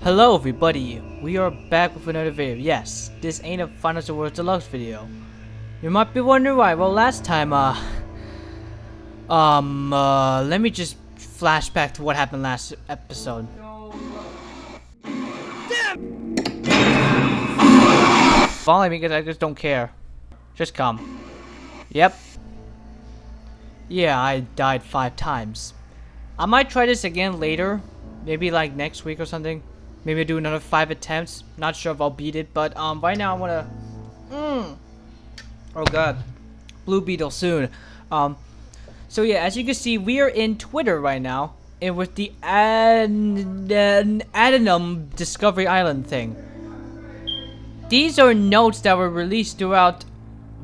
Hello everybody, we are back with another video. Yes, this ain't a FNATI Writing Deluxe video. You might be wondering why. Well, last time, let me just flash back to what happened last episode. Follow me because I just don't care. Just come. Yep. Yeah, I died 5 times. I might try this again later. Maybe like next week or something. Maybe I'll do another 5 attempts. Not sure if I'll beat it, but right now I wanna oh god. Blue Beetle soon. So yeah, as you can see, we are in Twitter right now, and with the ADDENDUM Discovery Island thing. These are notes that were released throughout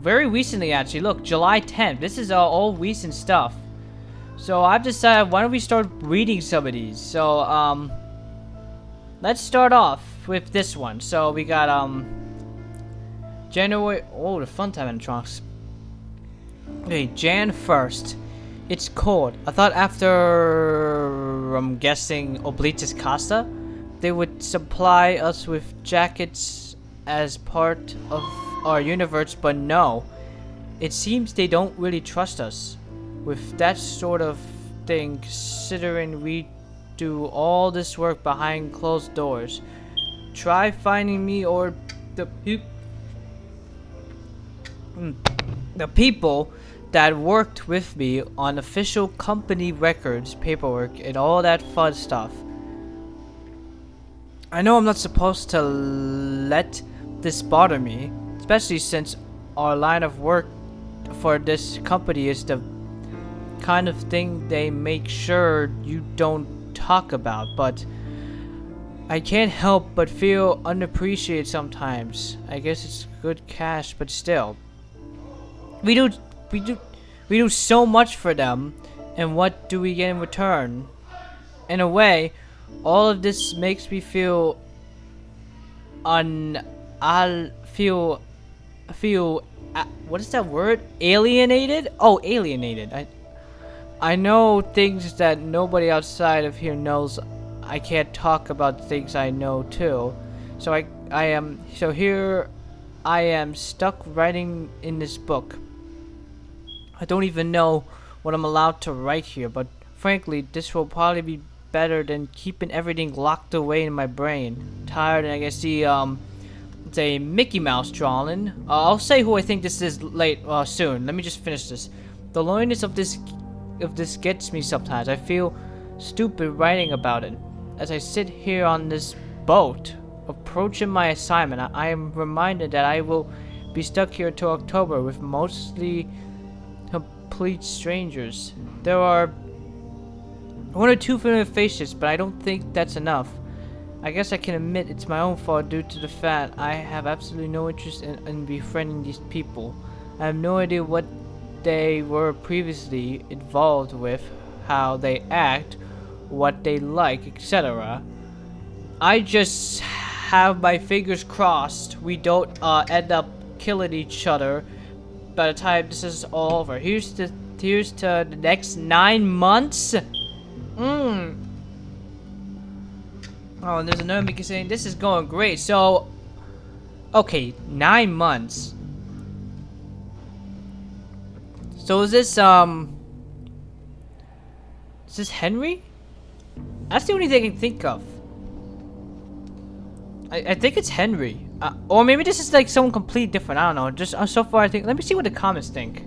very recently, actually. Look, July 10th. This is all recent stuff. So I've decided, why don't we start reading some of these? So let's start off with this one. So we got January. Oh, the fun time animatronics. Okay, Jan 1st. It's cold. I thought after I'm guessing Oblitus Costa, they would supply us with jackets as part of our universe, but no. It seems they don't really trust us with that sort of thing, considering we do all this work behind closed doors. Try finding me or the people that worked with me on official company records, paperwork, and all that fun stuff. I know I'm not supposed to let this bother me, especially since our line of work for this company is the kind of thing they make sure you don't talk about, but I can't help but feel unappreciated sometimes. I guess it's good cash, but still. We do so much for them, and what do we get in return? In a way, all of this makes me feel what is that word? Alienated? Oh, alienated. I know things that nobody outside of here knows. I can't talk about things I know too. So here I am stuck writing in this book. I don't even know what I'm allowed to write here, but frankly, this will probably be better than keeping everything locked away in my brain. Tired, and I can see it's a Mickey Mouse drawing. I'll say who I think this is soon. Let me just finish this. The loneliness of this gets me sometimes. I feel stupid writing about it. As I sit here on this boat, approaching my assignment, I am reminded that I will be stuck here till October with mostly complete strangers. There are 1 or 2 familiar faces, but I don't think that's enough. I guess I can admit it's my own fault due to the fact I have absolutely no interest in befriending these people. I have no idea what they were previously involved with, how they act, what they like, etc. I just have my fingers crossed we don't end up killing each other by the time this is all over. Here's to the next 9 months. Oh, and there's another Mickey saying this is going great. So, okay, 9 months. So is this Henry? That's the only thing I can think of. I think it's Henry. Or maybe this is like someone completely different. I don't know. Just so far I think. Let me see what the comments think.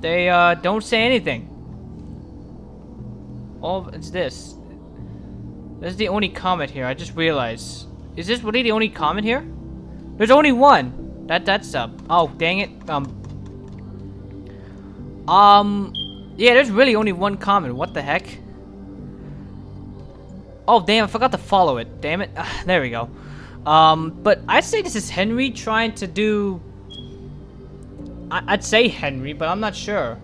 They don't say anything. Oh, it's this. This is the only comment here. I just realized. Is this really the only comment here? There's only one. That's oh, dang it. Yeah, there's really only one comment. What the heck? Oh, damn, I forgot to follow it. Damn it. There we go. But I'd say this is Henry trying to do... I'd say Henry, but I'm not sure.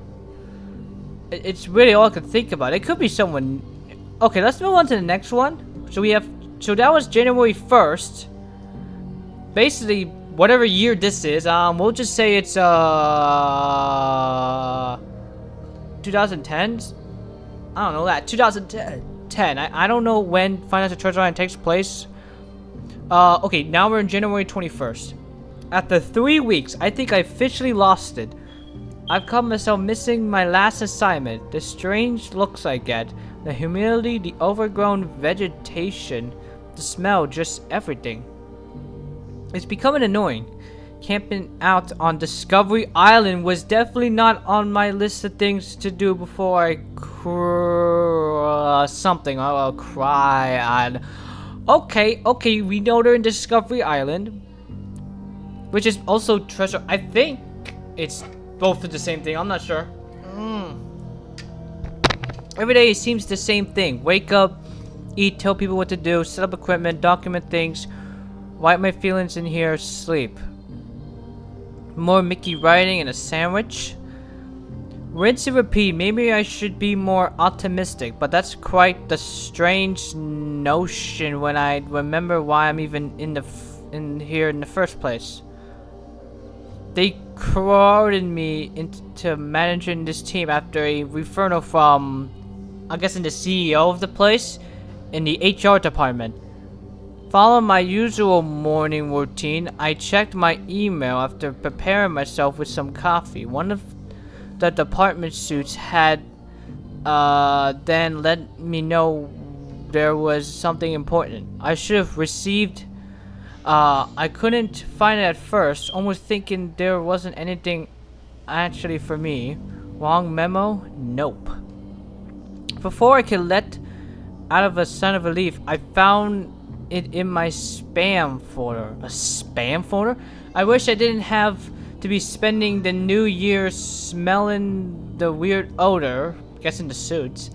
It's really all I could think about. It could be someone... Okay, let's move on to the next one. So that was January 1st. Basically, whatever year this is, we'll just say it's 2010. I don't know that. 2010. 2010. I don't know when Financial Treasure Island takes place. Okay, now we're in January 21st. After 3 weeks, I think I officially lost it. I've caught myself missing my last assignment, the strange looks I get, the humidity, the overgrown vegetation, the smell, just everything. It's becoming annoying. Camping out on Discovery Island was definitely not on my list of things to do before I something. I'll cry. Okay, we know they're in Discovery Island, which is also treasure. I think it's both the same thing. I'm not sure. Every day it seems the same thing. Wake up, eat, tell people what to do, set up equipment, document things, wipe my feelings in here, sleep. More Mickey writing and a sandwich. Rinse and repeat. Maybe I should be more optimistic, but that's quite the strange notion when I remember why I'm even in here in the first place. They crowded me into managing this team after a referral from, I'm guessing, the CEO of the place in the HR department. Following my usual morning routine, I checked my email after preparing myself with some coffee. One of the department suits had then let me know there was something important I should have received. I couldn't find it at first, almost thinking there wasn't anything actually for me. Wrong memo? Nope. Before I could let out of a sigh of relief, I found it in my spam folder. A spam folder? I wish I didn't have to be spending the New Year smelling the weird odor, guessing the suits.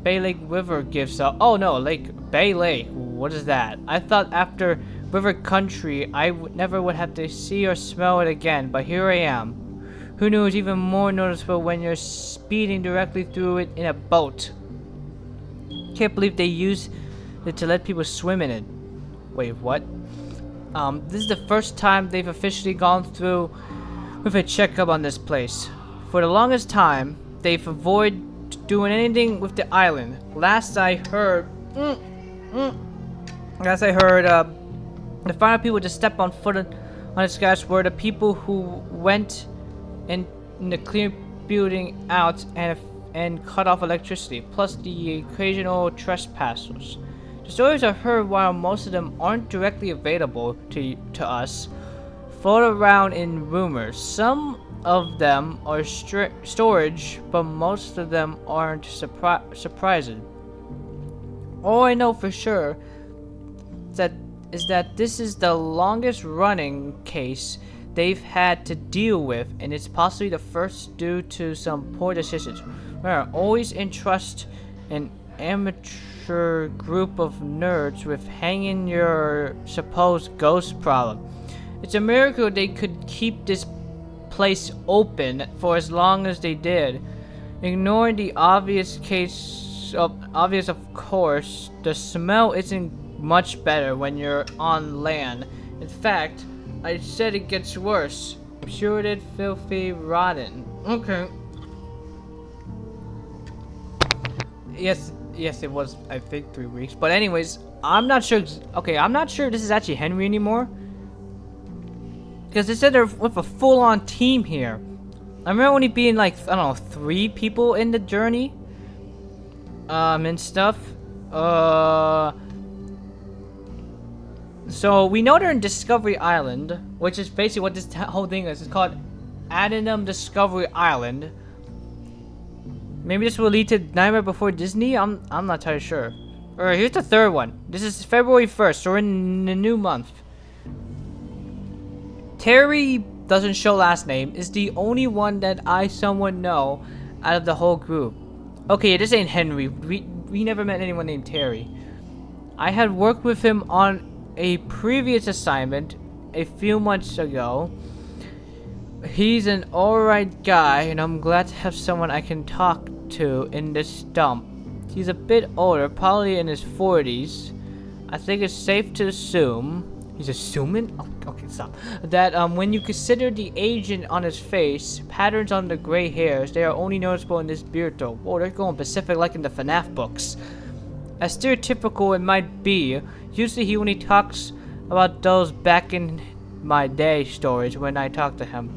Bay Lake River gives out. Oh no, Bay Lake. What is that? I thought after River Country I never would have to see or smell it again, but here I am. Who knew it's even more noticeable when you're speeding directly through it in a boat. Can't believe they use it to let people swim in it. Wait, what? This is the first time they've officially gone through with a checkup on this place. For the longest time, they've avoided doing anything with the island. Last I heard, the final people to step on foot on its grass were the people who went in the clear building out and cut off electricity, plus the occasional trespassers. The stories I've heard, while most of them aren't directly available to us, float around in rumors. Some of them are storage, but most of them aren't surprising. All I know for sure is that this is the longest running case they've had to deal with, and it's possibly the first due to some poor decisions. We are always entrust an amateur group of nerds with hanging your supposed ghost problem. It's a miracle they could keep this place open for as long as they did. Ignoring the obvious of course, the smell isn't much better when you're on land. In fact, I said it gets worse. Putrid, filthy, rotten. Okay. Yes, it was, I think, 3 weeks. But anyways, I'm not sure. Okay, I'm not sure this is actually Henry anymore. Because they said they're with a full-on team here. I remember only being like, I don't know, 3 people in the journey. And stuff. So we know they're in Discovery Island, which is basically what this whole thing is. It's called ADDENDUM Discovery Island. Maybe this will lead to Nightmare Before Disney? I'm not entirely sure. Alright, here's the third one. This is February 1st, so we're in the new month. Terry doesn't show last name, is the only one that I somewhat know out of the whole group. Okay, this ain't Henry. We never met anyone named Terry. I had worked with him on a previous assignment a few months ago. He's an alright guy, and I'm glad to have someone I can talk to in this dump. He's a bit older, probably in his 40s. I think it's safe to assume, he's assuming? Oh, okay, stop. That when you consider the aging on his face, patterns on the gray hairs, they are only noticeable in this beard though. Whoa, they're going Pacific like in the FNAF books. As stereotypical it might be, usually he only talks about those back in my day stories when I talk to him.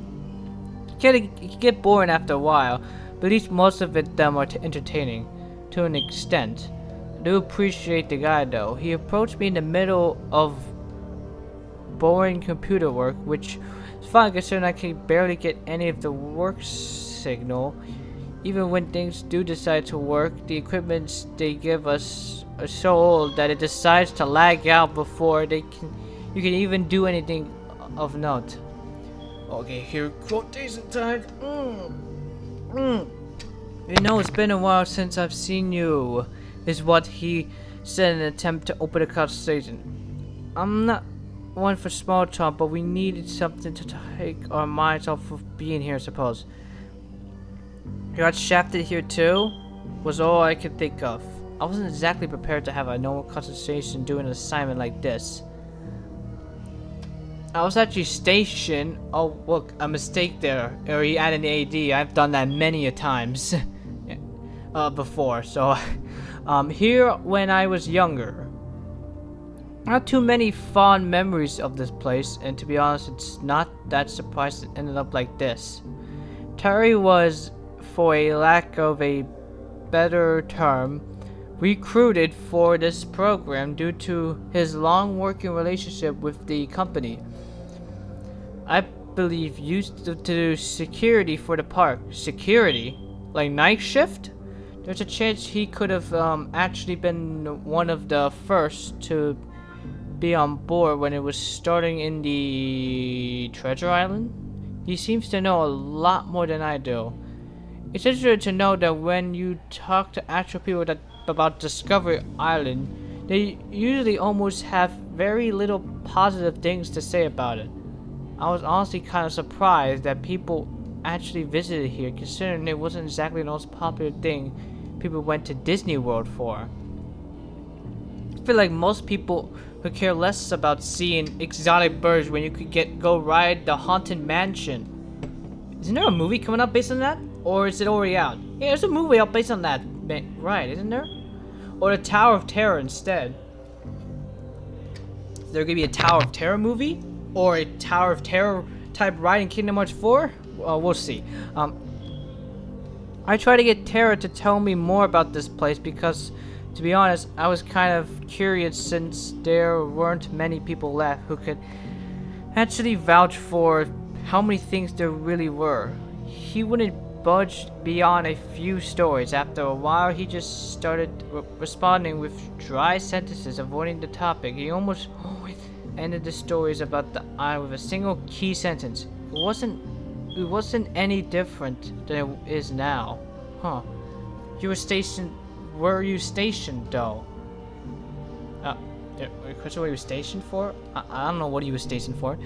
It can get boring after a while, but at least most of them are entertaining, to an extent. I do appreciate the guy though. He approached me in the middle of boring computer work, which is fine considering I can barely get any of the work signal. Even when things do decide to work, the equipment they give us are so old that it decides to lag out before you can even do anything of note. Okay, here, quotation time. You know, it's been a while since I've seen you, is what he said in an attempt to open a conversation. I'm not one for small talk, but we needed something to take our minds off of being here, I suppose. You got shafted here too? Was all I could think of. I wasn't exactly prepared to have a normal conversation doing an assignment like this. I was actually stationed. Oh, look, a mistake there. Or he added an AD. I've done that many a times before. So, here when I was younger. Not too many fond memories of this place, and to be honest, it's not that surprising it ended up like this. Terry was, for a lack of a better term, recruited for this program due to his long working relationship with the company. I believe used to do security for the park. Security? Like night shift? There's a chance he could have actually been one of the first to be on board when it was starting in the Treasure Island. He seems to know a lot more than I do. It's interesting to know that when you talk to actual people about Discovery Island, they usually almost have very little positive things to say about it. I was honestly kind of surprised that people actually visited here, considering it wasn't exactly the most popular thing people went to Disney World for. I feel like most people would care less about seeing exotic birds when you could go ride the Haunted Mansion. Isn't there a movie coming up based on that? Or is it already out? Yeah, there's a movie out based on that, right, isn't there? Or the Tower of Terror instead. Is there gonna be a Tower of Terror movie? Or a Tower of Terror type ride in Kingdom Hearts 4? Well, we'll see. I tried to get Tara to tell me more about this place because, to be honest, I was kind of curious since there weren't many people left who could actually vouch for how many things there really were. He wouldn't budge beyond a few stories. After a while, he just started responding with dry sentences, avoiding the topic. He almost always ended the stories about the island with a single key sentence. It wasn't any different than it is now. Huh. Where were you stationed though? Question what you were stationed for? I don't know what you were stationed for.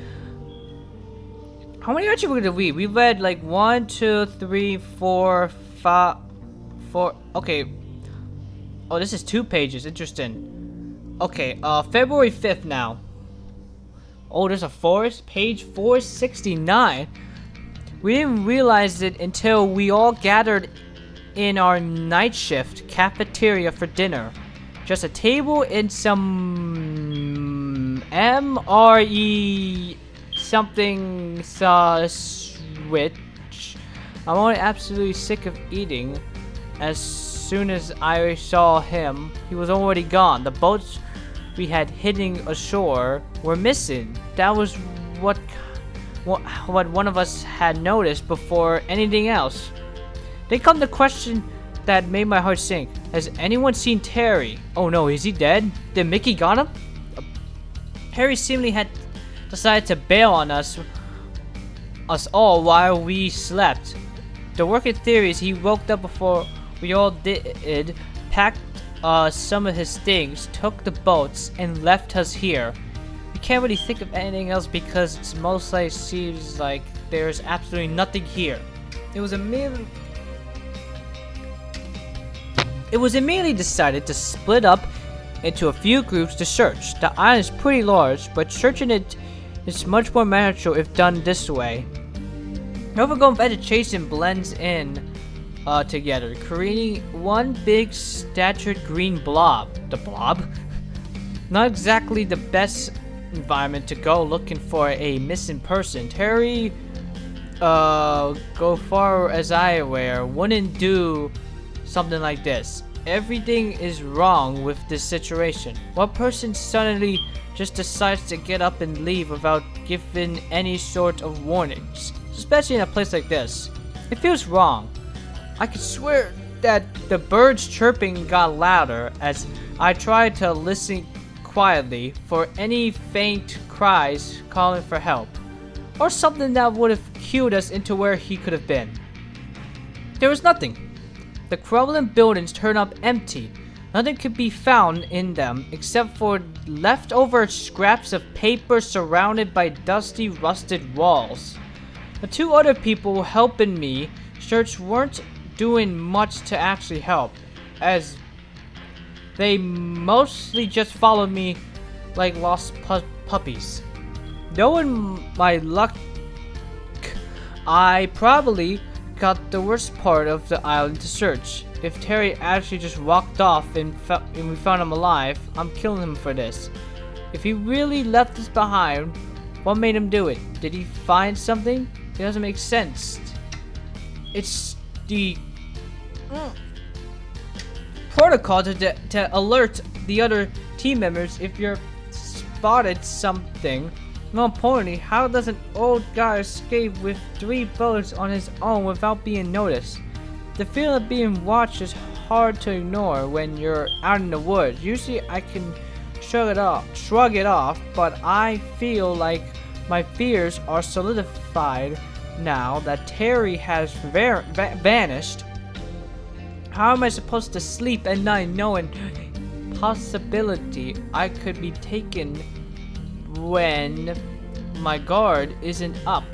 How many actually did we read? We read like 1, 2, 3, 4, 5, 4. Okay. Oh, this is 2 pages. Interesting. Okay, February 5th now. Oh, there's a forest. Page 469. We didn't realize it until we all gathered in our night shift cafeteria for dinner. Just a table and some MRE something switch. I'm only absolutely sick of eating. As soon as I saw him, he was already gone. The boats we had hitting ashore were missing. That was what one of us had noticed before anything else. Then come the question that made my heart sink. Has anyone seen Terry? Oh no, is he dead? Did Mickey got him? Harry seemingly had decided to bail on us all while we slept. The working theory is he woke up before we all did, packed some of his things, took the boats, and left us here. We can't really think of anything else because it's most likely seems like there's absolutely nothing here. It was immediately decided to split up into a few groups to search. The island is pretty large, but searching it is much more manageable if done this way. Overgrown vegetation blends in together, creating one big statured green blob. The blob? Not exactly the best environment to go looking for a missing person. Terry, go far as I aware, wouldn't do something like this. Everything is wrong with this situation. What person suddenly just decides to get up and leave without giving any sort of warnings? Especially in a place like this. It feels wrong. I could swear that the birds chirping got louder as I tried to listen quietly for any faint cries calling for help, or something that would have cued us into where he could have been. There was nothing. The crumbling buildings turned up empty. Nothing could be found in them except for leftover scraps of paper surrounded by dusty, rusted walls. The two other people helping me search weren't doing much to actually help, as they mostly just followed me like lost puppies. Knowing my luck, I probably got the worst part of the island to search. If Terry actually just walked off and we found him alive, I'm killing him for this. If he really left us behind, what made him do it? Did he find something? It doesn't make sense. It's the protocol to alert the other team members if you're spotted something. More importantly, how does an old guy escape with 3 bullets on his own without being noticed? The feeling of being watched is hard to ignore when you're out in the woods. Usually I can shrug it off, but I feel like my fears are solidified now that Terry has vanished. How am I supposed to sleep at night knowing possibility I could be taken when my guard isn't up?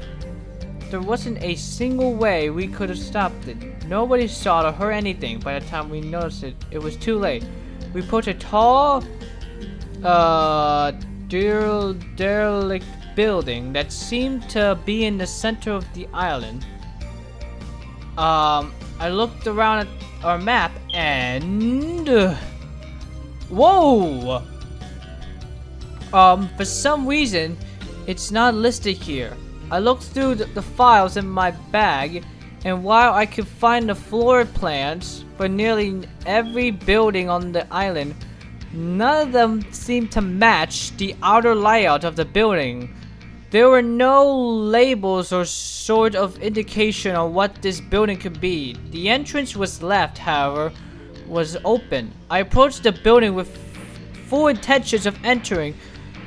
There wasn't a single way we could have stopped it. Nobody saw or heard anything. By the time we noticed it, it was too late. We approached a tall, derelict building that seemed to be in the center of the island. I looked around at our map and whoa! For some reason, it's not listed here. I looked through the files in my bag, and while I could find the floor plans for nearly every building on the island, none of them seemed to match the outer layout of the building. There were no labels or sort of indication of what this building could be. The entrance was left, however, was open. I approached the building with full intentions of entering.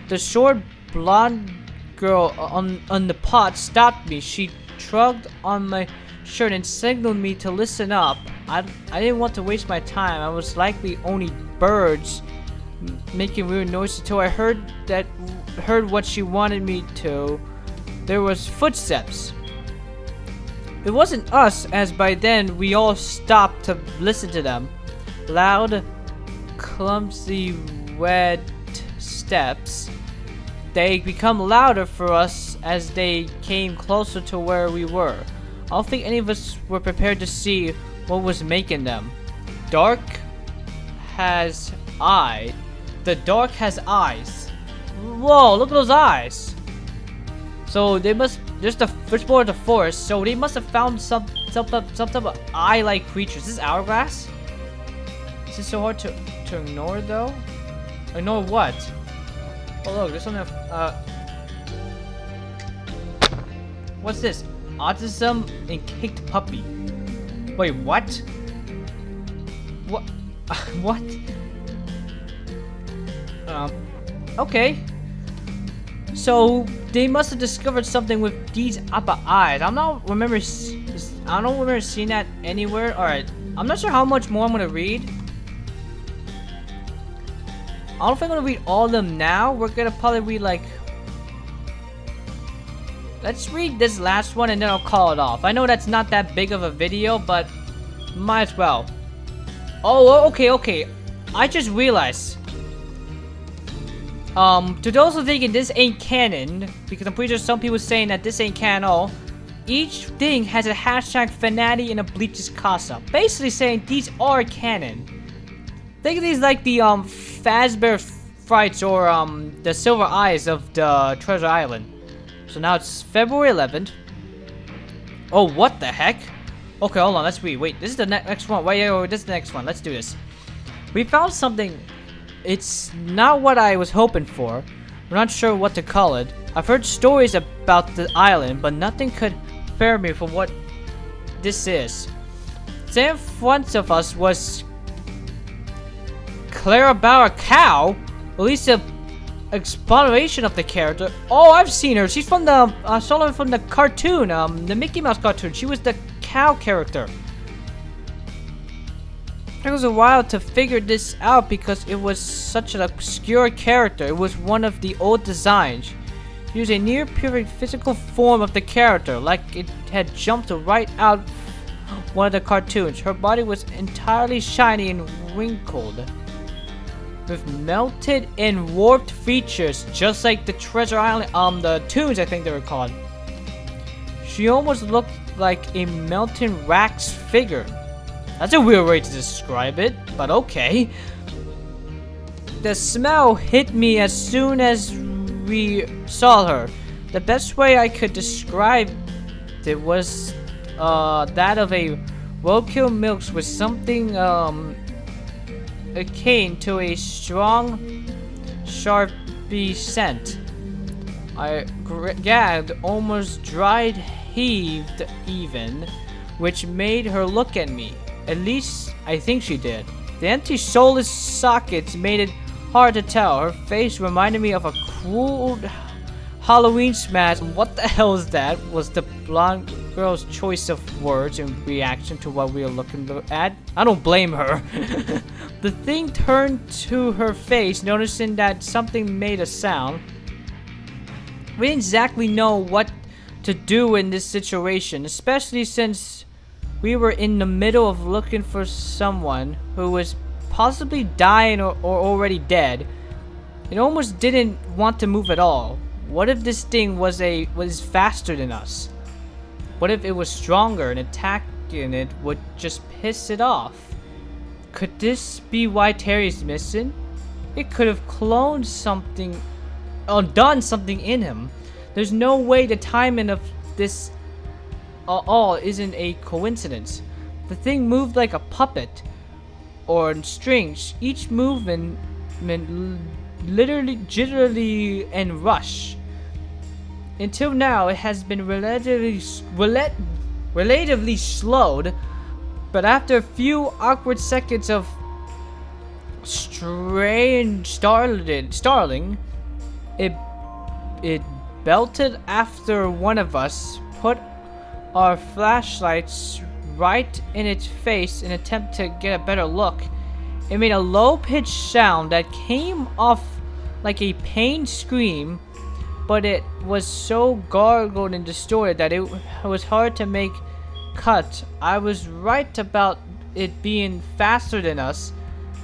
The short blonde girl on the pot stopped me. She tugged on my shirt and signaled me to listen up. I didn't want to waste my time. I was likely only birds making weird noises until I heard what she wanted me to. There was footsteps. It wasn't us, as by then we all stopped to listen to them. Loud, clumsy, wet steps. They become louder for us as they came closer to where we were. I don't think any of us were prepared to see what was making them. The dark has eyes. Whoa, look at those eyes. So they must, there's more of the forest, so they must have found some type of eye-like creatures. Is this hourglass? Is this so hard to ignore though? Ignore what? Oh look, there's something, what's this? Autism and kicked puppy. Wait, what? What? What? Okay. So they must have discovered something with these upper eyes. I don't remember seeing that anywhere. All right, I'm not sure how much more I'm gonna read. I don't know if I'm gonna read all of them now. We're gonna probably read like. Let's read this last one and then I'll call it off. I know that's not that big of a video, but might as well. Oh, okay. I just realized. To those who are thinking this ain't canon, because I'm pretty sure some people saying that this ain't canon, each thing has a hashtag FNATI in a Bleach's Casa. Basically saying these are canon. Think of these like the Fazbear Frights or the Silver Eyes of the Treasure Island. So now it's February 11th. Oh, what the heck? Okay, hold on, let's read. Wait, this is the next one. Wait, this is the next one. Let's do this. We found something. It's not what I was hoping for. We're not sure what to call it. I've heard stories about the island, but nothing could prepare me for what this is. Standing in front of us was Clarabelle, a cow? At least a explanation of the character. Oh, I've seen her. She's from the saw her from the cartoon, the Mickey Mouse cartoon. She was the cow character. It took us a while to figure this out because it was such an obscure character. It was one of the old designs. Used a near perfect physical form of the character, like it had jumped right out one of the cartoons. Her body was entirely shiny and wrinkled, with melted and warped features, just like the Treasure Island, the tunes I think they were called. She almost looked like a melting wax figure. That's a weird way to describe it, but okay. The smell hit me as soon as we saw her. The best way I could describe it was that of a roadkill milk with something akin to a strong, sharpy scent. I gagged, almost dried, heaved even, which made her look at me. At least, I think she did. The empty, soulless sockets made it hard to tell. Her face reminded me of a cruel Halloween smash. What the hell is that? Was the blonde girl's choice of words in reaction to what we were looking at. I don't blame her. The thing turned to her face, noticing that something made a sound. We didn't exactly know what to do in this situation, especially since we were in the middle of looking for someone who was possibly dying or already dead. It almost didn't want to move at all. What if this thing was faster than us? What if it was stronger and attacking it would just piss it off? Could this be why Terry's missing? It could have cloned something or done something in him. There's no way the timing of this all isn't a coincidence. The thing moved like a puppet or strings. Each movement literally jittery and rush. Until now, it has been relatively slowed, but after a few awkward seconds of strange startling, it belted after one of us, put our flashlights right in its face in an attempt to get a better look. It made a low-pitched sound that came off like a pained scream, but it was so gargled and distorted that it was hard to make cut. I was right about it being faster than us.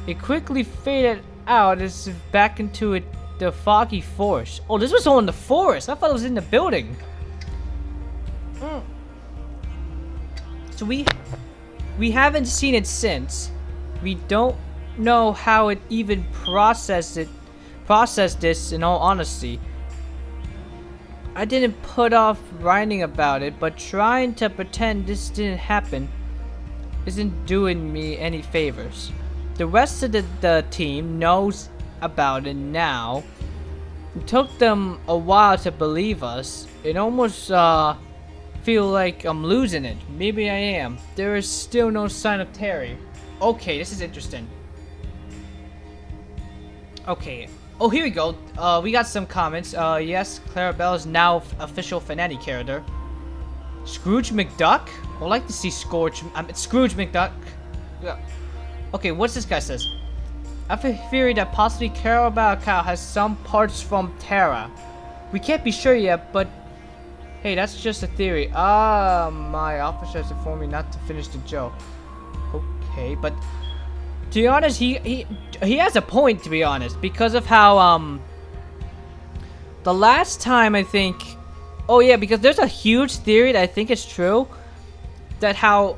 It quickly faded out as if back into the foggy forest. Oh, this was all in the forest. I thought it was in the building. So we haven't seen it since. We don't know how it even processed this, in all honesty. I didn't put off writing about it, but trying to pretend this didn't happen isn't doing me any favors. The rest of the team knows about it now. It took them a while to believe us. It almost feel like I'm losing it. Maybe I am. There is still no sign of Terry. Okay, this is interesting. Okay. Oh, here we go. We got some comments. Yes, Clarabelle is now official FNATI character. Scrooge McDuck? I'd like to see Scrooge McDuck. Yeah. Okay, what's this guy says? I have a theory that possibly Clarabelle Cow has some parts from Terra. We can't be sure yet, but hey, that's just a theory. My officer has informed me not to finish the joke. Okay, but to be honest, he has a point, to be honest, because of how the last time I think Oh yeah, because there's a huge theory that I think is true, that how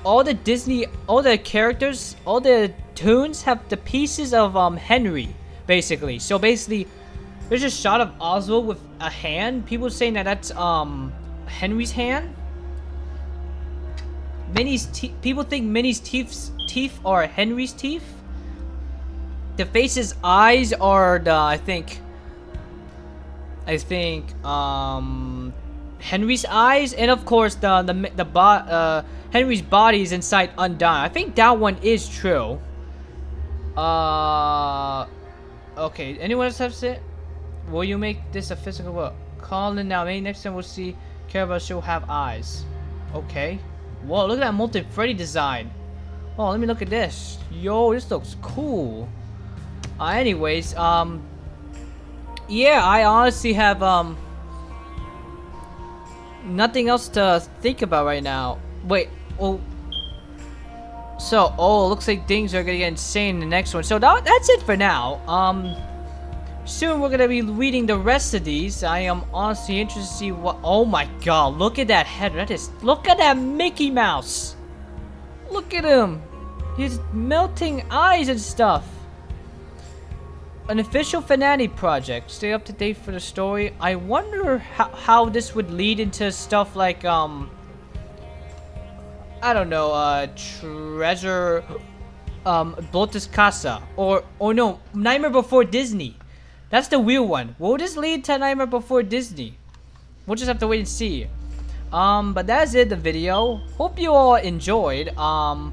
all the Disney, all the characters, all the tunes have the pieces of Henry, basically. So basically, there's a shot of Oswald with a hand. People saying that that's Henry's hand. Minnie's people think Minnie's teeth are Henry's teeth. The face's eyes are the I think Henry's eyes, and of course Henry's body is inside Undone. I think that one is true. Okay. Anyone else have said? Will you make this a physical work? Call in now. Maybe next time we'll see Clarabelle. She'll have eyes. Okay. Whoa, look at that multi-Freddy design. Oh, let me look at this. Yo, this looks cool. Anyways, yeah, I honestly have, nothing else to think about right now. Wait, oh. So, looks like things are gonna get insane in the next one. So that's it for now. Soon we're gonna be reading the rest of these. I am honestly interested to see what. Oh my god, look at that head. Look at that Mickey Mouse. Look at him. He's melting eyes and stuff. An official FNATI project. Stay up to date for the story. I wonder how this would lead into stuff like I don't know, Treasure, Blotus Casa, or no, Nightmare Before Disney. That's the real one. Will this lead to Nightmare Before Disney? We'll just have to wait and see. But that's it, the video. Hope you all enjoyed.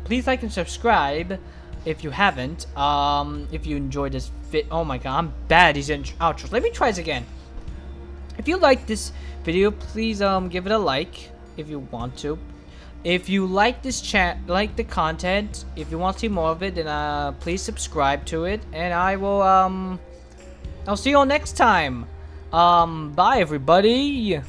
Please like and subscribe if you haven't. If you enjoyed this oh my god, I'm bad at these outros. Let me try this again. If you like this video, please give it a like if you want to. If you like this like the content, if you want to see more of it, then please subscribe to it, and I will I'll see you all next time. Bye everybody.